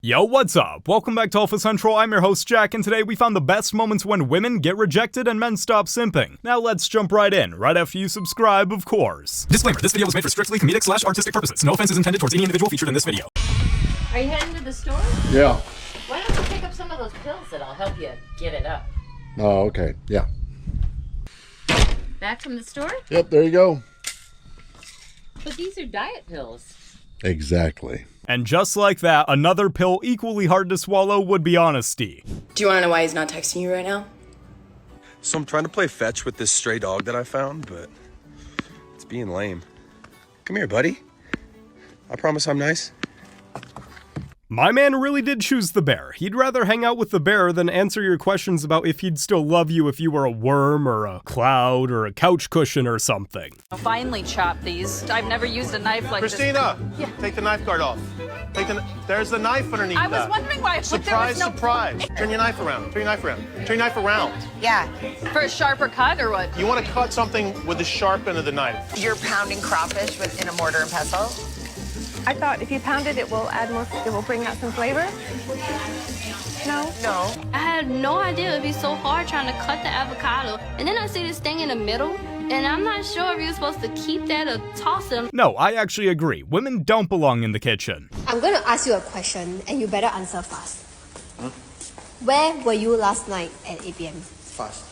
Yo, what's up? Welcome back to Alpha Central. I'm your host Jack, and today we found the best moments when women get rejected and men stop simping. Now let's jump right in, right after you subscribe, of course. Disclaimer, this video was made for strictly comedic/artistic purposes. No offense is intended towards any individual featured in this video. Are you heading to the store? Yeah. Why don't you pick up some of those pills that'll help you get it up? Oh, okay. Yeah. Back from the store? Yep, there you go. But these are diet pills. Exactly. And just like that, another pill equally hard to swallow would be honesty. Do you want to know why he's not texting you right now? So I'm trying to play fetch with this stray dog that I found, but it's being lame. Come here, buddy. I promise I'm nice. My man really did choose the bear. He'd rather hang out with the bear than answer your questions about if he'd still love you if you were a worm or a cloud or a couch cushion or something. I'll finally chop these. I've never used a knife like Christina, this. Yeah. take the knife guard off. There's the knife underneath I that. was wondering why. Surprise, there was no... surprise. Turn your knife around. Turn your knife around. Turn your knife around. Yeah. For a sharper cut or what? You want to cut something with the sharp end of the knife. You're pounding crawfish in a mortar and pestle? I thought if you pound it, it will add more, it will bring out some flavor. No? No. I had no idea it'd be so hard trying to cut the avocado. And then I see this thing in the middle, and I'm not sure if you're supposed to keep that or toss it. No, I actually agree. Women don't belong in the kitchen. I'm going to ask you a question, and you better answer fast. Huh? Where were you last night at 8 p.m.? Fast.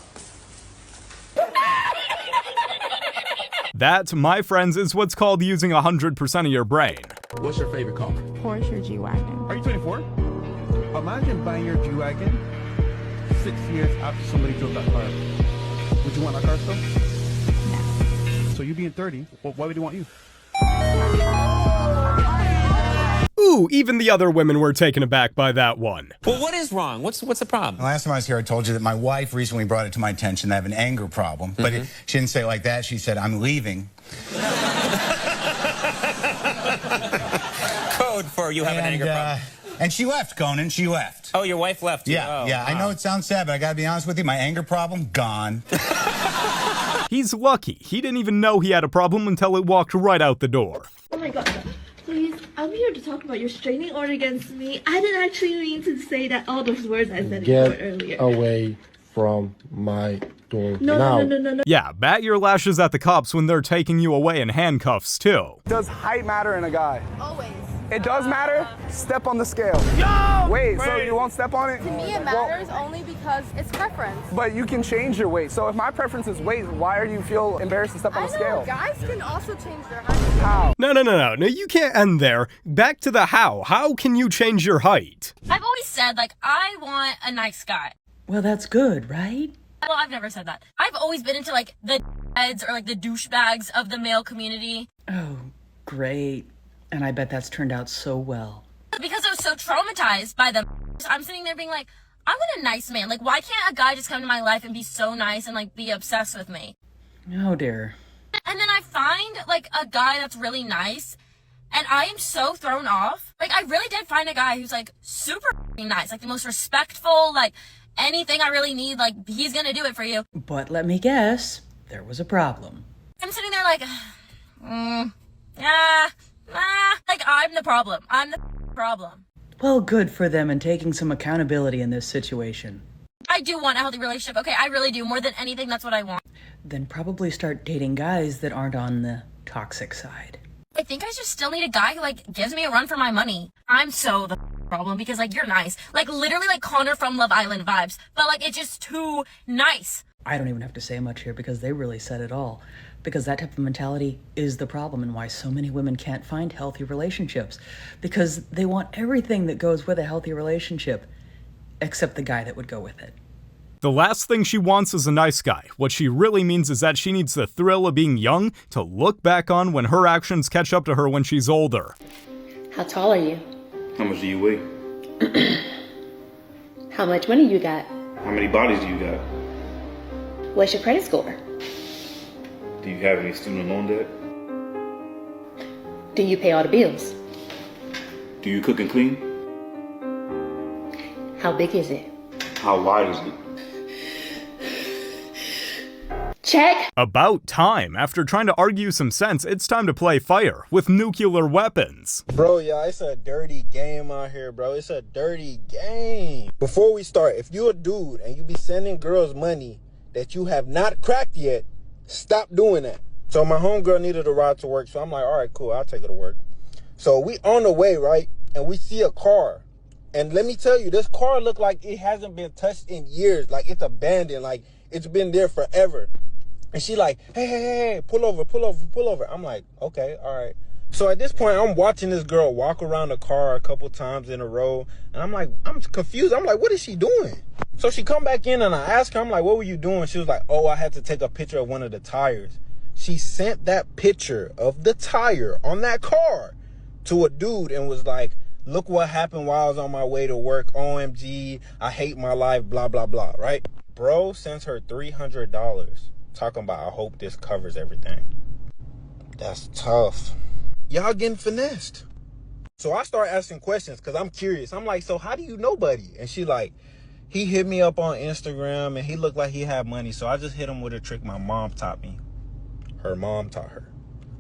That, my friends, is what's called using 100% of your brain. What's your favorite car? Porsche or G-Wagon. Are you 24? Imagine buying your G-Wagon 6 years after somebody drove that car. Would you want that car still? No. So you being 30, well, why would he want you? Ooh, even the other women were taken aback by that one. Well, what is wrong? What's the problem? Last time I was here, I told you that my wife recently brought it to my attention that I have an anger problem. But she didn't say it like that. She said, I'm leaving. Code for you have an anger problem. And she left, Conan. She left. Oh, your wife left you. Yeah, oh, yeah. wow. I know it sounds sad, but I got to be honest with you. My anger problem, gone. He's lucky. He didn't even know he had a problem until it walked right out the door. Oh my god. Please, I'm here to talk about your restraining order against me. I didn't actually mean to say that all those words I said in court earlier. Get away from my door No. Yeah, bat your lashes at the cops when they're taking you away in handcuffs, too. Does height matter in a guy? Always. It does matter? Step on the scale. Yo! Wait, so you won't step on it? To me, it matters only because it's preference. But you can change your weight. So if my preference is weight, why do you feel embarrassed to step on the scale? Guys can also change their height. How? No, you can't end there. Back to the how. How can you change your height? I've always said, I want a nice guy. Well, that's good, right? Well, I've never said that. I've always been into, the heads or, the douchebags of the male community. Oh, great. And I bet that's turned out so well. Because I was so traumatized by them. I'm sitting there being like, I want a nice man. Why can't a guy just come to my life and be so nice and, be obsessed with me? Oh, dear. And then I find, a guy that's really nice, and I am so thrown off. I really did find a guy who's, super nice, the most respectful, anything I really need, he's gonna do it for you. But let me guess, there was a problem. I'm sitting there I'm the problem. I'm the problem. Well, good for them and taking some accountability in this situation. I do want a healthy relationship, okay? I really do. More than anything, that's what I want. Then probably start dating guys that aren't on the toxic side. I think I just still need a guy who, gives me a run for my money. I'm so the problem because, you're nice. Literally Connor from Love Island vibes. But, it's just too nice. I don't even have to say much here because they really said it all. Because that type of mentality is the problem and why so many women can't find healthy relationships. Because they want everything that goes with a healthy relationship, except the guy that would go with it. The last thing she wants is a nice guy. What she really means is that she needs the thrill of being young to look back on when her actions catch up to her when she's older. How tall are you? How much do you weigh? How much money you got? How many bodies do you got? What's your credit score? Do you have any student loan debt? Do you pay all the bills? Do you cook and clean? How big is it? How wide is it? Check. About time. After trying to argue some sense, it's time to play fire with nuclear weapons. Bro, yeah, it's a dirty game out here, bro. It's a dirty game. Before we start, if you're a dude and you be sending girls money that you have not cracked yet, stop doing that. So my homegirl needed a ride to work, so I'm like, all right, cool, I'll take her to work. So we on the way, right? And we see a car. And let me tell you, this car looked like it hasn't been touched in years. Like it's abandoned, like it's been there forever. And she like, hey, pull over. I'm like, okay, all right. So at this point, I'm watching this girl walk around the car a couple times in a row. And I'm like, I'm confused. I'm like, what is she doing? So she come back in and I ask her, I'm like, what were you doing? She was like, oh, I had to take a picture of one of the tires. She sent that picture of the tire on that car to a dude and was like, look what happened while I was on my way to work. OMG, I hate my life, blah, blah, blah, right? Bro sends her $300. Talking about, I hope this covers everything. That's tough. Y'all getting finessed. So I start asking questions because I'm curious. I'm like, so how do you know Buddy? And she like, he hit me up on Instagram and he looked like he had money. So I just hit him with a trick my mom taught me. Her mom taught her.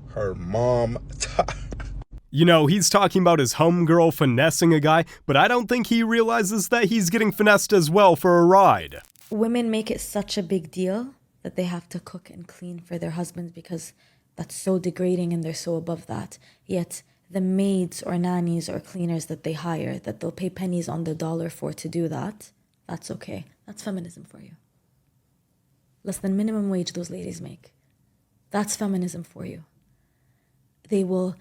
Her mom taught her. You know, he's talking about his homegirl finessing a guy, but I don't think he realizes that he's getting finessed as well for a ride. Women make it such a big deal that they have to cook and clean for their husbands because that's so degrading and they're so above that. Yet the maids or nannies or cleaners that they hire, that they'll pay pennies on the dollar for to do that, that's okay. That's feminism for you. Less than minimum wage those ladies make. That's feminism for you. They will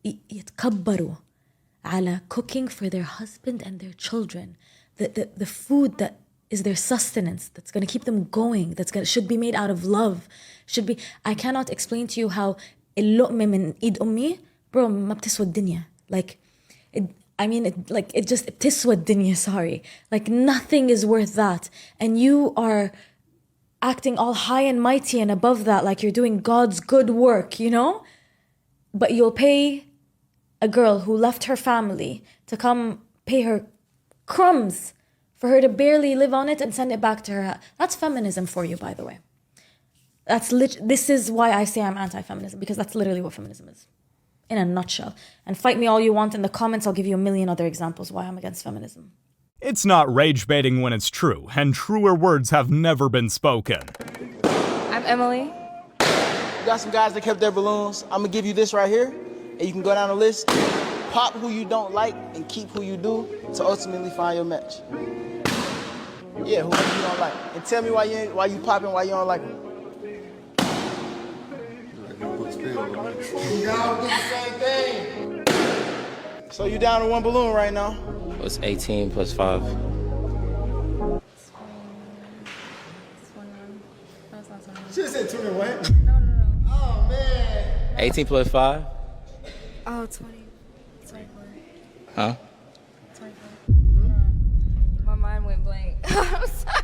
يتكبروا على cooking for their husband and their children. The food that is their sustenance, that's going to keep them going, should be made out of love. I cannot explain to you how اللقمة من إيد أمي, bro, ما بتسوى الدنيا. Like, it just بتسوى الدنيا, sorry. Like, nothing is worth that. And you are acting all high and mighty and above that, like you're doing God's good work, you know? But you'll pay a girl who left her family to come pay her crumbs for her to barely live on it and send it back to her. That's feminism for you, by the way. This is why I say I'm anti-feminism, because that's literally what feminism is, in a nutshell. And fight me all you want in the comments, I'll give you a million other examples why I'm against feminism. It's not rage baiting when it's true, and truer words have never been spoken. I'm Emily. You got some guys that kept their balloons. I'm gonna give you this right here, and you can go down the list, pop who you don't like, and keep who you do to ultimately find your match. Yeah, whoever you don't like. And tell me why you popping, why you don't like them. Y'all do the same thing. So you down to one balloon right now? It's 18 plus 5. She said 21. No. Oh, man. 18 plus 5? Oh, 20. 24. Huh? 24. My mind went blank. I'm sorry.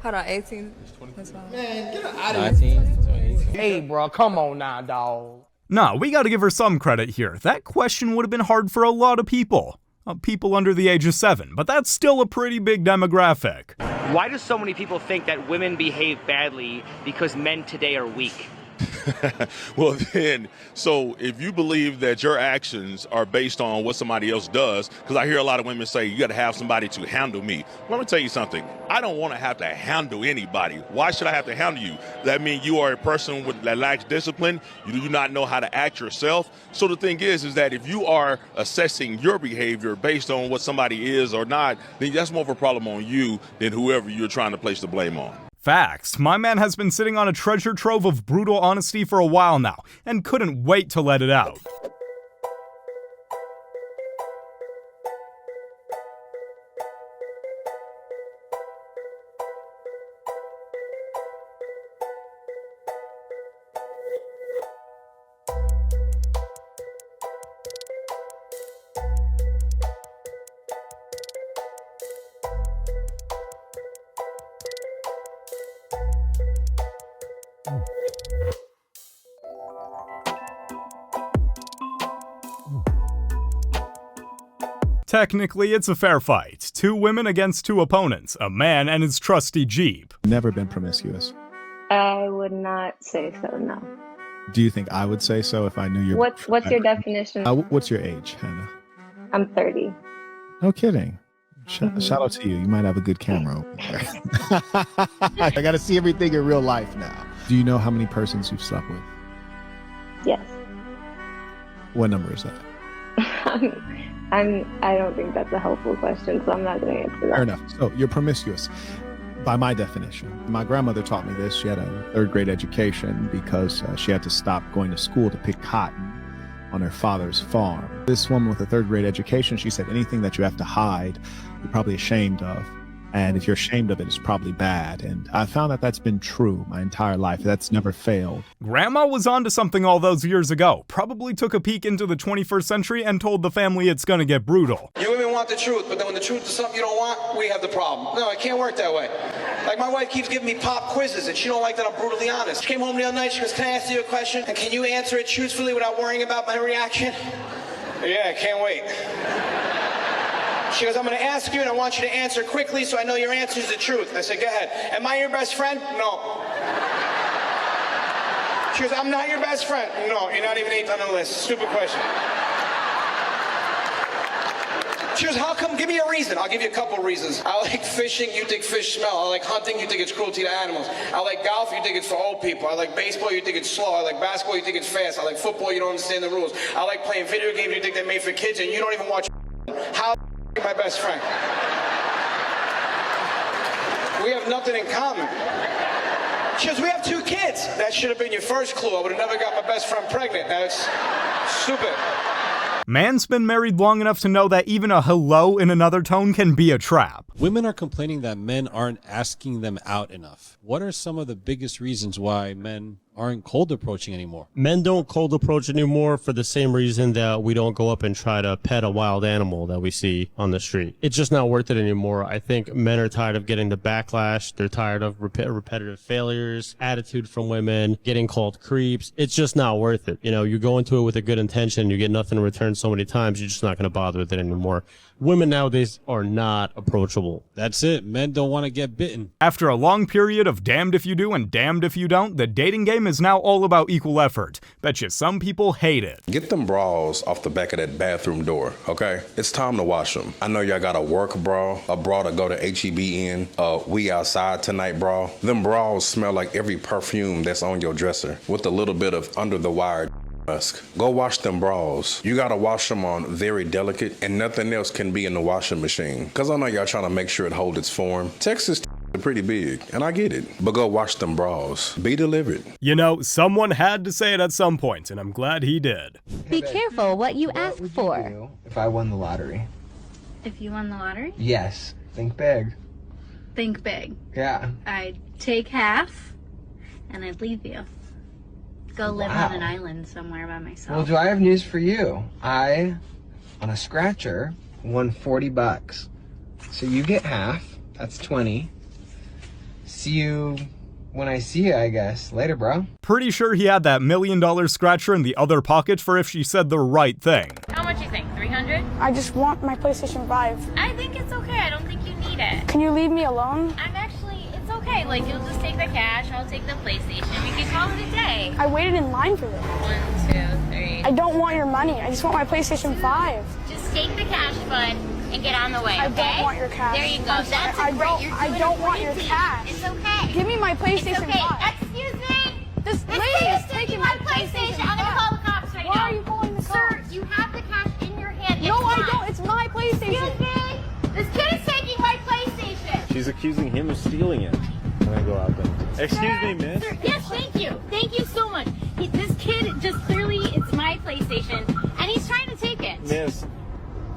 Hold on, 18 plus 5. Man, get out of 19? 20. Hey, bro, come on now, dog. Nah, we gotta give her some credit here. That question would have been hard for a lot of people. People under the age of 7, but that's still a pretty big demographic. Why do so many people think that women behave badly because men today are weak? Well, then, so if you believe that your actions are based on what somebody else does, because I hear a lot of women say, you got to have somebody to handle me. Well, let me tell you something. I don't want to have to handle anybody. Why should I have to handle you? That means you are a person that lacks discipline. You do not know how to act yourself. So the thing is that if you are assessing your behavior based on what somebody is or not, then that's more of a problem on you than whoever you're trying to place the blame on. Facts. My man has been sitting on a treasure trove of brutal honesty for a while now, and couldn't wait to let it out. Technically, it's a fair fight. 2 women against 2 opponents, a man and his trusty Jeep. Never been promiscuous. I would not say so, no. Do you think I would say so if I knew your... What's your definition? What's your age, Hannah? I'm 30. No kidding. Shout out to you. You might have a good camera over there. I got to see everything in real life now. Do you know how many persons you've slept with? Yes. What number is that? I don't think that's a helpful question, so I'm not going to answer that. Fair enough. So you're promiscuous. By my definition, my grandmother taught me this. She had a third-grade education because she had to stop going to school to pick cotton on her father's farm. This woman with a third-grade education, she said anything that you have to hide, you're probably ashamed of. And if you're ashamed of it, it's probably bad. And I found that that's been true my entire life. That's never failed. Grandma was onto something all those years ago. Probably took a peek into the 21st century and told the family it's gonna get brutal. You women want the truth, but then when the truth is something you don't want, we have the problem. No, it can't work that way. Like my wife keeps giving me pop quizzes and she don't like that I'm brutally honest. She came home the other night, she goes, can I ask you a question? And can you answer it truthfully without worrying about my reaction? Yeah, I can't wait. She goes, I'm going to ask you and I want you to answer quickly so I know your answer is the truth. I said, go ahead. Am I your best friend? No. She goes, I'm not your best friend. No, you're not even 8th on the list. Stupid question. She goes, how come? Give me a reason. I'll give you a couple reasons. I like fishing, you think fish smell. I like hunting, you think it's cruelty to animals. I like golf, you think it's for old people. I like baseball, you think it's slow. I like basketball, you think it's fast. I like football, you don't understand the rules. I like playing video games, you think they're made for kids, and you don't even watch. How my best friend? We have nothing in common. She goes, we have 2 kids. That should have been your first clue. I would have never got my best friend pregnant. That's stupid. Man's been married long enough to know that even a hello in another tone can be a trap. Women are complaining that men aren't asking them out enough. What are some of the biggest reasons why men aren't cold approaching anymore? Men don't cold approach anymore for the same reason that we don't go up and try to pet a wild animal that we see on the street. It's just not worth it anymore. I think men are tired of getting the backlash. They're tired of repetitive failures, attitude from women, getting called creeps. It's just not worth it. You know, you go into it with a good intention, you get nothing in return so many times, you're just not going to bother with it anymore. Women nowadays are not approachable. That's it. Men don't want to get bitten. After a long period of damned if you do and damned if you don't, the dating game is now all about equal effort. Bet you some people hate it. Get them bras off the back of that bathroom door, okay? It's time to wash them. I know y'all got a work bra, a bra to go to HEB in, we outside tonight bra. Them bras smell like every perfume that's on your dresser with a little bit of under the wire musk. Go wash them bras. You gotta wash them on very delicate and nothing else can be in the washing machine. Cause I know y'all trying to make sure it holds its form. Texas are pretty big and I get it, but go wash them bras. Be delivered. You know, someone had to say it at some point and I'm glad he did. Be careful what you ask for. If I won the lottery. If you won the lottery? Yes. Think big. Think big. Yeah. I'd take half and I'd leave you. Go live on an island somewhere by myself. Well, do I have news for you? I, on a scratcher, won $40. So you get half. That's 20. See you when I see you, I guess. Later, bro. Pretty sure he had that $1 million scratcher in the other pocket for if she said the right thing. How much you think? 300? I just want my PlayStation 5. I think it's okay. I don't think you need it. Can you leave me alone? It's okay. Like, you'll just take the cash, I'll take the PlayStation, we can call it a day. I waited in line for this. 1, 2, 3. I don't want your money. I just want my PlayStation 5. Just take the cash, bud, and get on the way, okay? I don't want your cash. There you go. That's I don't want your cash. It's okay. Give me my PlayStation 5. Excuse me. This lady is taking my PlayStation 5. I'm gonna call the cops right now. Why are you calling the cops? Sir, you have the cash in your hand. No, I don't. It's my PlayStation. Excuse me. This kid is taking my PlayStation. She's accusing him of stealing it. I'm gonna go out there. Excuse me, miss. Sir, yes, thank you. Thank you so much. This kid just clearly, it's my PlayStation, and he's trying to take it. Miss.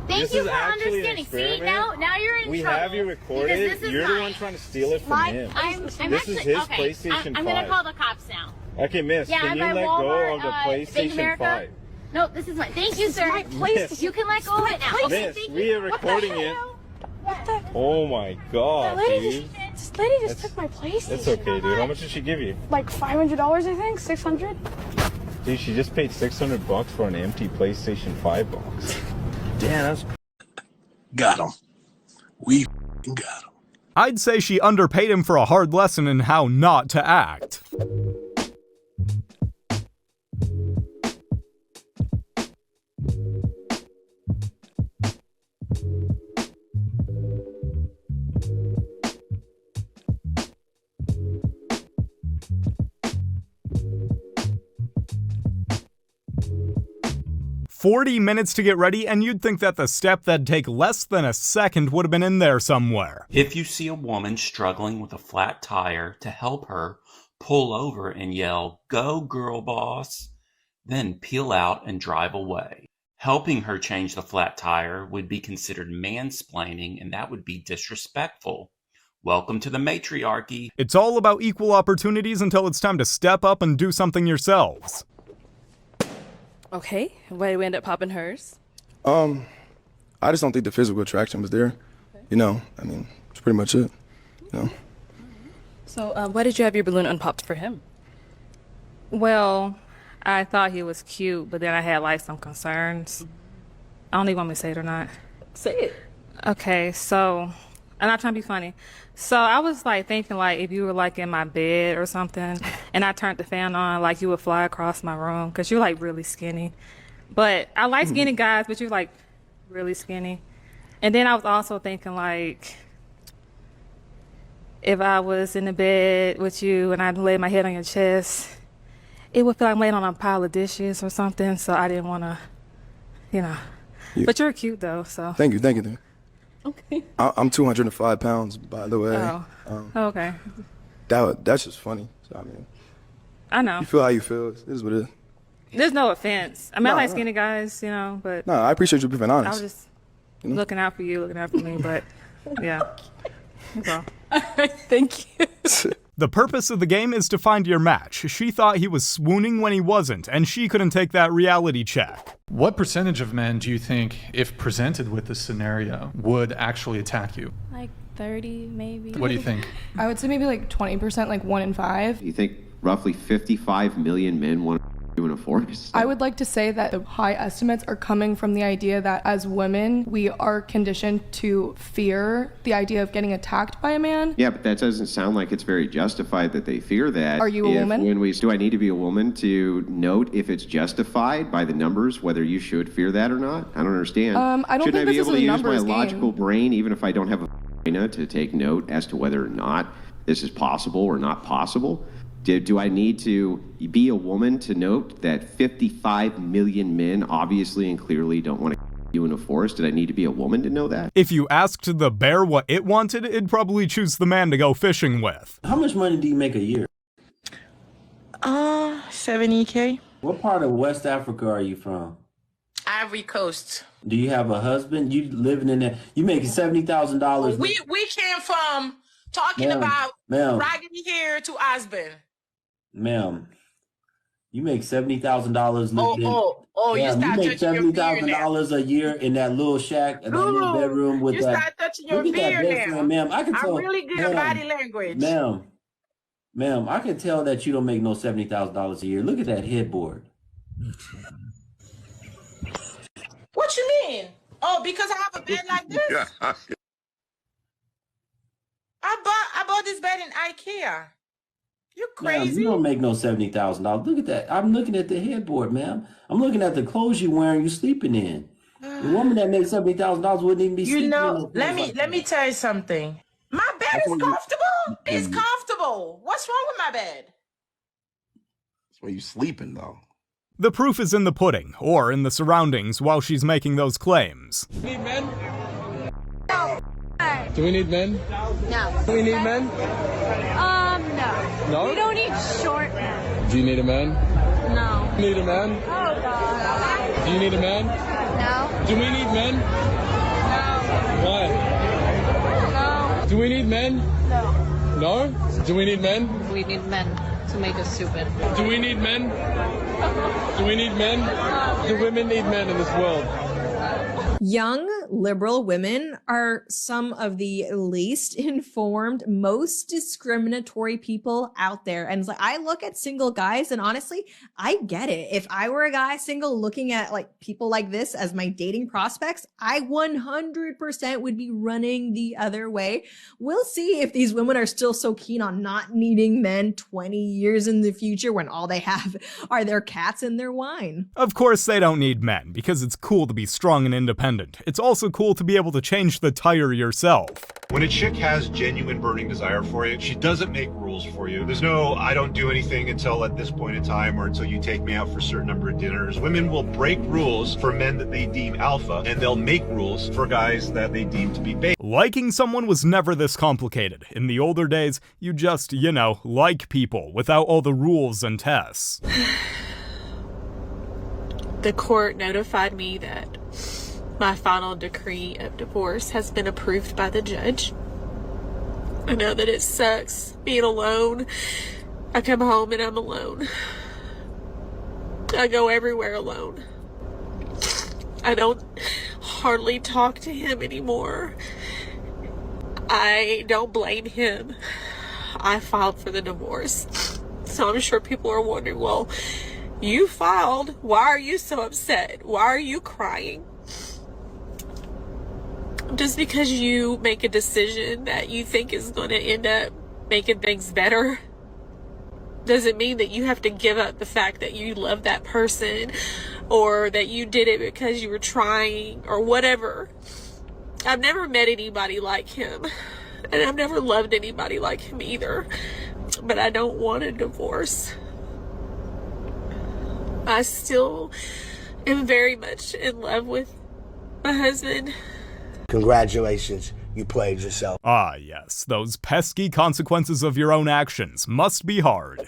Thank you for understanding. See, now you're in trouble. We have you recorded. You're the one trying to steal it from him. This is his PlayStation 5. I'm gonna call the cops now. Okay, miss. Yeah, can you let go of the PlayStation 5? No, this is my. Thank you, sir. My PlayStation. You can let go of it now. Miss, we are recording it. Oh my god, dude. This lady just took my PlayStation. That's okay, dude. How much did she give you? Like $500, I think. 600. Dude, she just paid $600 for an empty PlayStation 5 box. Damn, that's... Got him. We got him. I'd say she underpaid him for a hard lesson in how not to act. "40 minutes to get ready, and you'd think that the step that'd take less than a second would have been in there somewhere." If you see a woman struggling with a flat tire, to help her, pull over and yell, "Go girl boss," then peel out and drive away. Helping her change the flat tire would be considered mansplaining, and that would be disrespectful. Welcome to the matriarchy. It's all about equal opportunities until it's time to step up and do something yourselves. Okay, why did we end up popping hers? I just don't think the physical attraction was there. You know, I mean, it's pretty much it. You know. So, why did you have your balloon unpopped for him? Well, I thought he was cute, but then I had like some concerns. I don't even want me to say it or not. Say it. Okay, so I'm not trying to be funny. So I was like thinking like if you were like in my bed or something and I turned the fan on, like you would fly across my room because you're like really skinny. But I like skinny guys, but you're like really skinny. And then I was also thinking like if I was in the bed with you and I laid my head on your chest, it would feel like I'm laying on a pile of dishes or something. So I didn't want to, you know. Yeah. But you're cute though, so. Thank you. Okay. I'm 205 pounds, by the way. Oh. Okay. That's just funny. So, I mean, I know. You feel how you feel. It is what it is. There's no offense. I mean, I like skinny guys, you know, but. No, I appreciate you being honest. I was just looking out for you, looking out for me, but yeah. That's all. All right, thank you. The purpose of the game is to find your match. She thought he was swooning when he wasn't, and she couldn't take that reality check. What percentage of men do you think, if presented with this scenario, would actually attack you? Like 30, maybe. What do you think? I would say maybe like 20%, like 1 in 5. You think roughly 55 million men want to you in a forest? I would like to say that the high estimates are coming from the idea that as women, we are conditioned to fear the idea of getting attacked by a man. Yeah, but that doesn't sound like it's very justified that they fear that. Are you a woman? Do I need to be a woman to note if it's justified by the numbers, whether you should fear that or not? I don't understand. I don't Shouldn't think I be this able is to a use my numbers game. logical brain, even if I don't have a vagina, to take note as to whether or not this is possible or not possible? Do I need to be a woman to note that 55 million men obviously and clearly don't want to you in a forest? Did I need to be a woman to know that? If you asked the bear what it wanted, it'd probably choose the man to go fishing with. How much money do you make a year? 70K. What part of West Africa are you from? Ivory Coast. Do you have a husband? You living in there? You making $70,000? We came from talking about Raggedy Hair to Osborne. Ma'am, you make $70,000 living you start make $70,000 a year in that little shack, in that little bedroom with that. You start touching your beard now. Ma'am, I can tell. I'm really good at body language. Ma'am, I can tell that you don't make no $70,000 a year. Look at that headboard. What you mean? Oh, because I have a bed like this? I bought this bed in IKEA. You crazy? Ma'am, you don't make no $70,000. Look at that. I'm looking at the headboard, ma'am. I'm looking at the clothes you're wearing. You sleeping in. The woman that makes $70,000 wouldn't even be sleeping. You know, in let me tell you something. My bed is comfortable. It's comfortable. What's wrong with my bed? That's where you sleeping, though. The proof is in the pudding, or in the surroundings while she's making those claims. Need men? No. Do we need men? No. Do we need men? No. No? We don't need short men. Do you need a man? No. Need a man? Oh, God. Do you need a man? No. Do we need men? No. Why? No. Do we need men? No. No? Do we need men? We need men to make us stupid. Do we need men? Do we need men? Do women need men in this world? Young, liberal women are some of the least informed, most discriminatory people out there. And it's like, I look at single guys and honestly, I get it. If I were a guy single looking at like people like this as my dating prospects, I 100% would be running the other way. We'll see if these women are still so keen on not needing men 20 years in the future when all they have are their cats and their wine. Of course they don't need men, because it's cool to be strong and independent. It's also cool to be able to change the tire yourself. When a chick has genuine burning desire for you, she doesn't make rules for you. There's no, I don't do anything until at this point in time or until you take me out for a certain number of dinners. Women will break rules for men that they deem alpha, and they'll make rules for guys that they deem to be beta. Liking someone was never this complicated. In the older days, you just, like people without all the rules and tests. The court notified me that my final decree of divorce has been approved by the judge. I know that it sucks being alone. I come home and I'm alone. I go everywhere alone. I don't hardly talk to him anymore. I don't blame him. I filed for the divorce. So I'm sure people are wondering, well, you filed. Why are you so upset? Why are you crying? Just because you make a decision that you think is going to end up making things better doesn't mean that you have to give up the fact that you love that person or that you did it because you were trying or whatever. I've never met anybody like him, and I've never loved anybody like him either, but I don't want a divorce. I still am very much in love with my husband. Congratulations, you played yourself. Ah, yes, those pesky consequences of your own actions must be hard.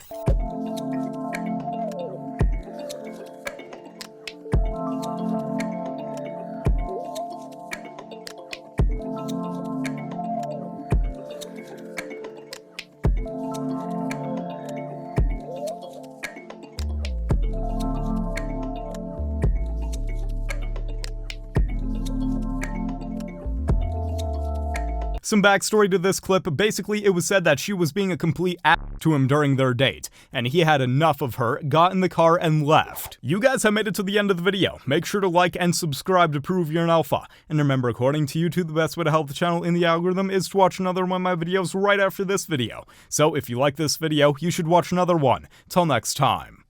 Some backstory to this clip, basically it was said that she was being a complete ass to him during their date, and he had enough of her, got in the car, and left. You guys have made it to the end of the video. Make sure to like and subscribe to prove you're an alpha. And remember, according to YouTube, the best way to help the channel in the algorithm is to watch another one of my videos right after this video. So if you like this video, you should watch another one. Till next time.